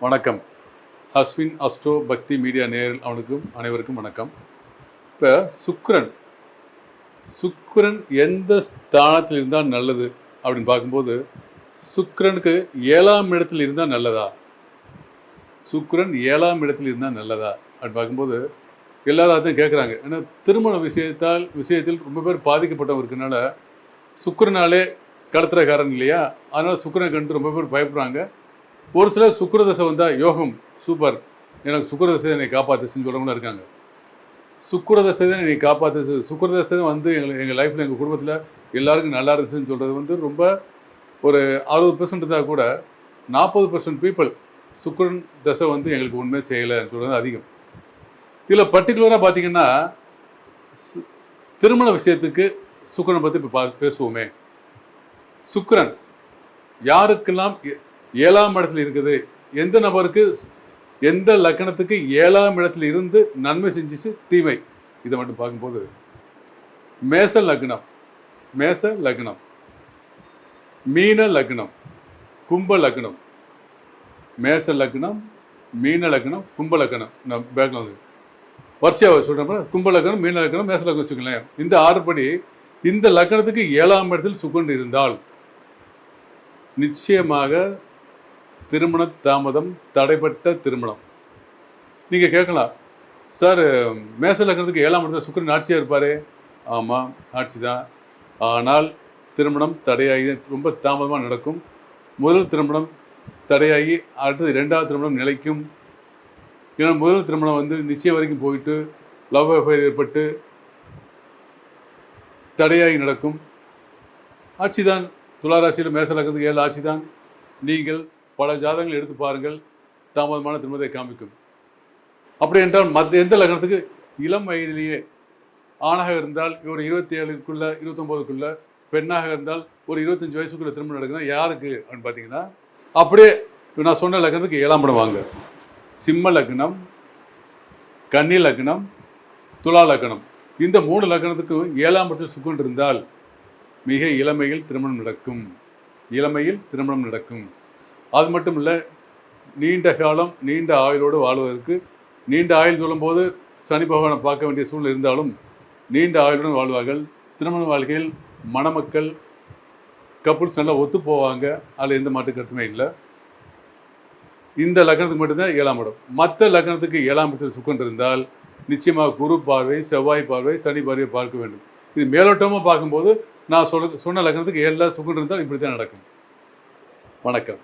வணக்கம். அஸ்வின் அஸ்ட்ரோ பக்தி மீடியா நேயர்கள் அனைவருக்கும் வணக்கம். இப்போ சுக்கிரன் எந்த ஸ்தானத்தில் இருந்தால் நல்லது அப்படின்னு பார்க்கும்போது, சுக்கிரனுக்கு 7ஆம் இடத்தில் இருந்தால் நல்லதா? சுக்கிரன் 7ஆம் இடத்தில் இருந்தால் நல்லதா அப்படின்னு பார்க்கும்போது, எல்லாரும் அதையும் கேட்குறாங்க. ஏன்னா திருமண விஷயத்தில் ரொம்ப பேர் பாதிக்கப்பட்டவங்க இருக்கனால, சுக்கிரனாலே கடத்துறக்காரன் இல்லையா? அதனால் சுக்கிரனை கண்டு ரொம்ப பேர் பயப்படுறாங்க. ஒரு சிலர் சுக்கிரதசை வந்தால் யோகம் சூப்பர், எனக்கு சுக்கிரதசை என்னை காப்பாற்றுச்சுன்னு சொல்கிறவங்களும் இருக்காங்க. சுக்கிரதசை தான் என்னை காப்பாற்றுச்சு, சுக்கிரதசை வந்து எங்கள் லைஃப்பில் எங்கள் குடும்பத்தில் எல்லாருக்கும் நல்லா இருந்துச்சுன்னு சொல்கிறது வந்து ரொம்ப ஒரு 60% இருந்தால் கூட 40% பீப்புள் சுக்கிரன் தசை வந்து எங்களுக்கு உண்மையை செய்யலைன்னு சொல்கிறது அதிகம். இதில் பர்டிகுலராக பார்த்தீங்கன்னா திருமண விஷயத்துக்கு சுக்கிரனை பற்றி இப்போ பேசுவோமே. சுக்கிரன் யாருக்கெல்லாம் 7ஆம் இடத்துல இருக்குது, எந்த நபருக்கு எந்த லக்கணத்துக்கு 7ஆம் இடத்துல இருந்து நன்மை செஞ்சிச்சு தீமை, இதை மட்டும் பார்க்கும்போது மேச லக்னம், மீன லக்னம், கும்ப லக்னம், மேச லக்னம், மீன லக்னம், கும்ப லக்னம். நான் பேக்கில் வந்து வரிசையாக சொல்கிறேன். கும்ப லக்னம், மீன லக்னம், மேச லக்னம் வச்சுக்கலேன். இந்த 6 படி இந்த லக்னத்துக்கு 7ஆம் இடத்தில் சுக்கிரன் இருந்தால் நிச்சயமாக திருமண தாமதம், தடைப்பட்ட திருமணம். நீங்கள் கேட்கலாம், சார் மேச லக்னத்துக்கு 7ஆம் இடத்துல சுக்கிரன் ஆட்சியாக இருப்பார். ஆமாம், ஆட்சி தான். ஆனால் திருமணம் தடையாகி ரொம்ப தாமதமாக நடக்கும். முதல் திருமணம் தடையாகி அடுத்தது 2ஆவது திருமணம் நிலைக்கும். ஏன்னா முதல் திருமணம் வந்து நிச்சயம் வரைக்கும் போயிட்டு லவ் அஃபேர் ஏற்பட்டு தடையாகி நடக்கும். ஆட்சி தான். துளாராசியில் மேச லக்னத்துக்கு 7 ஆட்சி தான். நீங்கள் பல ஜாதகங்கள் எடுத்து பாருங்கள், தாமதமான திருமணத்தை காமிக்கும். அப்படி என்றால் எந்த லக்னத்துக்கு இளம் வயதிலேயே ஆணாக இருந்தால் ஒரு 27க்குள்ள 29க்குள்ள, பெண்ணாக இருந்தால் ஒரு 25 வயசுக்குள்ள திருமணம் நடக்குதுன்னா யாருக்கு அப்படின்னு பார்த்தீங்கன்னா, அப்படியே நான் சொன்ன லக்னத்துக்கு 7ஆம் இடம் வாங்க. சிம்ம லக்னம், கன்னி லக்னம், துலா லக்னம், இந்த 3 லக்னத்துக்கு 7ஆம் இடத்தில் சுக்கிரன் இருந்தால் மிக இளமையில் திருமணம் நடக்கும். அது மட்டும் இல்லை, நீண்ட காலம் நீண்ட ஆயுளோடு வாழ்வதற்கு, நீண்ட ஆயுள் சொல்லும்போது சனி பகவானை பார்க்க வேண்டிய சூழ்நிலை இருந்தாலும் நீண்ட ஆயுளுடன் வாழ்வார்கள். திருமண வாழ்க்கையில் மணமக்கள் கப்புள்ஸ் நல்லா ஒத்து போவாங்க. அதில் எந்த மாற்று கருத்துமே இல்லை. இந்த லக்னத்துக்கு மட்டும்தான் 7ஆம் இடம். மற்ற லக்னத்துக்கு 7ஆம் இடத்தில் சுக்கிரன் இருந்தால் நிச்சயமாக குரு பார்வை, செவ்வாய் பார்வை, சனி பார்வையை பார்க்க வேண்டும். இது மேலோட்டமாக பார்க்கும்போது நான் சொன்ன லக்னத்துக்கு 7 சுக்கிரன் இருந்தால் இப்படி தான் நடக்கும். வணக்கம்.